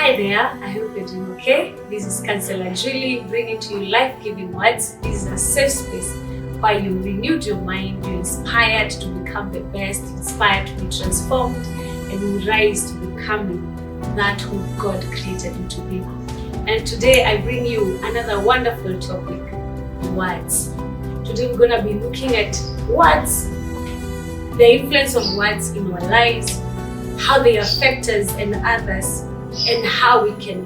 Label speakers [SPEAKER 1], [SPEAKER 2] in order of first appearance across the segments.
[SPEAKER 1] Hi there, I hope you're doing okay. This is Counsellor Jullie bringing to you life-giving words. This is a safe space where you renewed your mind, you're inspired to become the best, inspired to be transformed, and you rise to becoming that who God created you to be. And today I bring you another wonderful topic, words. Today we're going to be looking at words, the influence of words in our lives, how they affect us and others, and how we can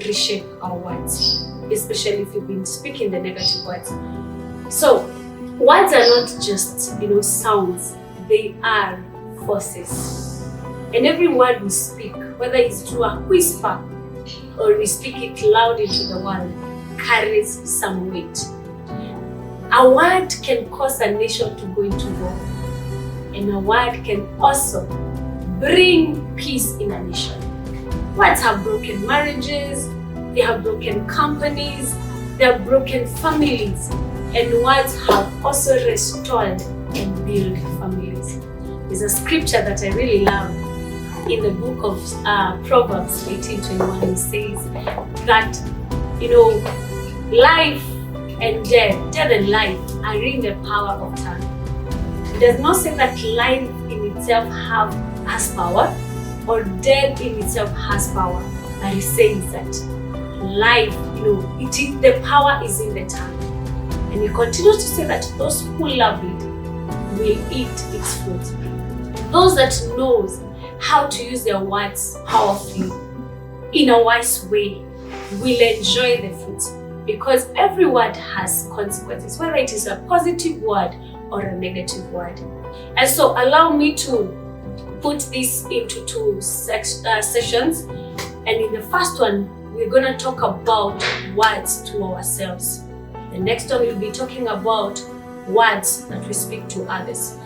[SPEAKER 1] reshape our words, especially if you've been speaking the negative words. So, words are not just, sounds, they are forces. And every word we speak, whether it's through a whisper or we speak it loud into the world, carries some weight. A word can cause a nation to go into war, and a word can also bring peace in a nation. Words have broken marriages, they have broken companies, they have broken families, and words have also restored and built families. There's a scripture that I really love in the book of Proverbs 18:21. It says that, life and death and life are in the power of tongue. It does not say that life in itself has power, or death in itself has power, but it says that life, the power is in the tongue. And he continues to say that those who love it will eat its fruit. Those that knows how to use their words powerfully in a wise way will enjoy the fruit, because every word has consequences, whether it is a positive word or a negative word. And so allow me to put this into two sessions, and in the first one we're going to talk about words to ourselves. The next one we'll be talking about words that we speak to others.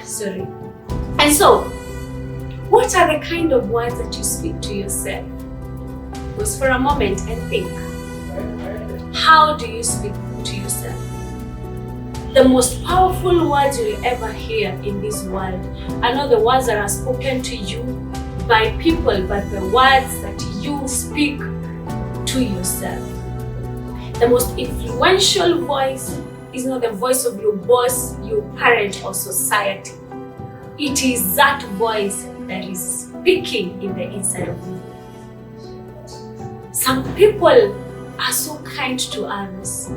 [SPEAKER 1] Sorry. And so, what are the kind of words that you speak to yourself? Pause for a moment and think. How do you speak to yourself? The most powerful words you'll ever hear in this world are not the words that are spoken to you by people, but the words that you speak to yourself. The most influential voice is not the voice of your boss, your parent, or society. It is that voice that is speaking in the inside of you. Some people are so kind to others.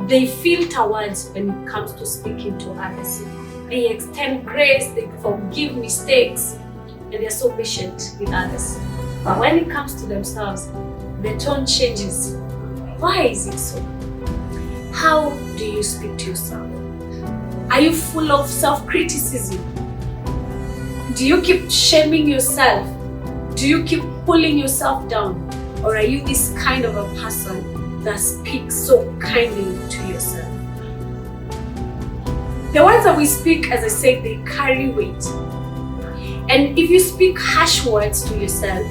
[SPEAKER 1] They filter words when it comes to speaking to others. They extend grace, they forgive mistakes, and they're so patient with others. But when it comes to themselves, the tone changes. Why is it so? How do you speak to yourself? Are you full of self-criticism? Do you keep shaming yourself? Do you keep pulling yourself down? Or are you this kind of a person that speaks so kindly to yourself? The words that we speak, as I said, they carry weight. And if you speak harsh words to yourself,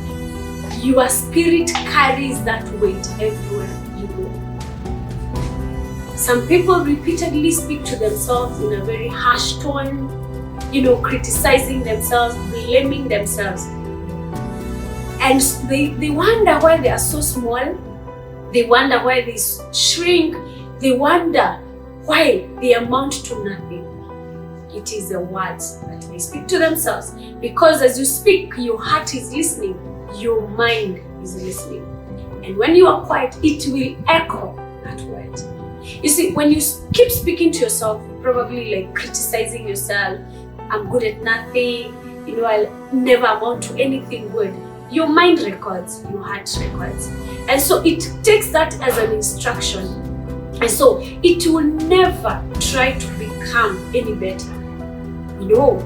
[SPEAKER 1] your spirit carries that weight everywhere you go. Some people repeatedly speak to themselves in a very harsh tone, criticizing themselves, blaming themselves. And they wonder why they are so small. They wonder why they shrink. They wonder why they amount to nothing. It is the words that they speak to themselves. Because as you speak, your heart is listening. Your mind is listening. And when you are quiet, it will echo that word. You see, when you keep speaking to yourself, probably criticizing yourself, I'm good at nothing, I'll never amount to anything good. Your mind records, your heart records. And so it takes that as an instruction. And so it will never try to become any better.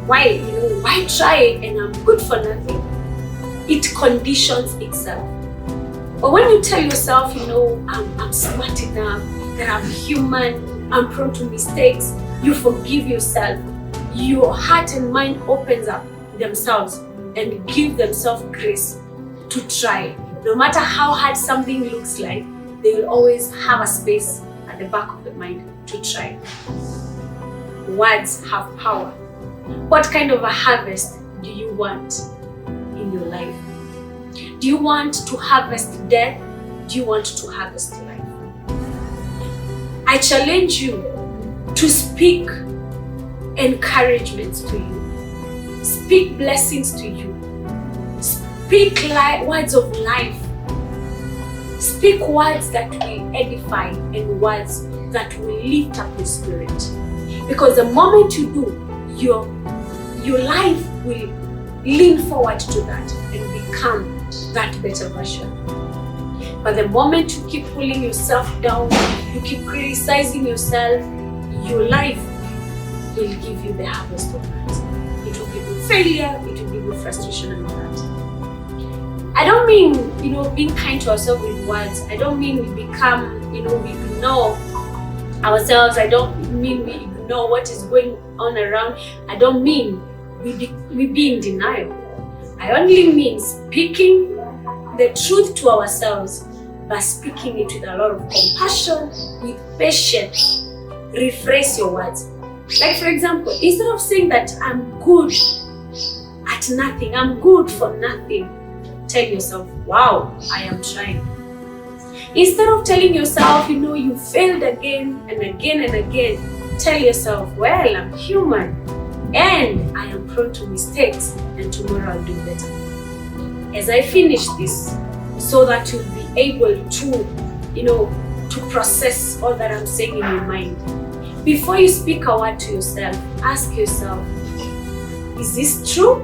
[SPEAKER 1] Why try and I'm good for nothing? It conditions itself. But when you tell yourself, I'm smart enough, that I'm human, I'm prone to mistakes, you forgive yourself, your heart and mind opens up themselves and give themselves grace to try. No matter how hard something looks like, they will always have a space at the back of the mind to try. Words have power. What kind of a harvest do you want in your life? Do you want to harvest death? Do you want to harvest life? I challenge you to speak encouragement to you. Speak blessings to you. Speak words of life. Speak words that will edify and words that will lift up your spirit. Because the moment you do, your life will lean forward to that and become that better version. But the moment you keep pulling yourself down, you keep criticizing yourself, your life will give you the harvest of that. It will give you failure, it will give you frustration and all that. I don't mean, being kind to ourselves with words. I don't mean we become, we ignore ourselves. I don't mean we ignore what is going on around. I don't mean we be in denial. I only mean speaking the truth to ourselves, but speaking it with a lot of compassion, with patience. Rephrase your words. Like, for example, instead of saying that I'm good at nothing, I'm good for nothing, tell yourself, wow, I am trying. Instead of telling yourself, you failed again and again and again, tell yourself, well, I'm human and I am prone to mistakes, and tomorrow I'll do better. As I finish this, so that you'll be able to, to process all that I'm saying in your mind. Before you speak a word to yourself, ask yourself, is this true?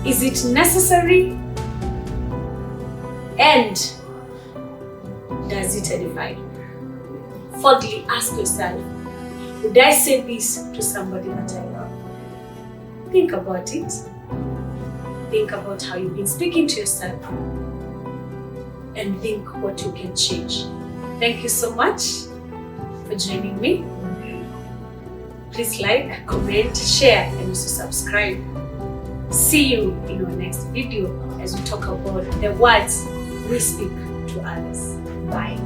[SPEAKER 1] Is it necessary? And does it edify? Fourthly, ask yourself, would I say this to somebody that I love? Think about it. Think about how you've been speaking to yourself. And think what you can change. Thank you so much for joining me. Please like, comment, share, and also subscribe. See you in our next video as we talk about the words we speak to others. Bye.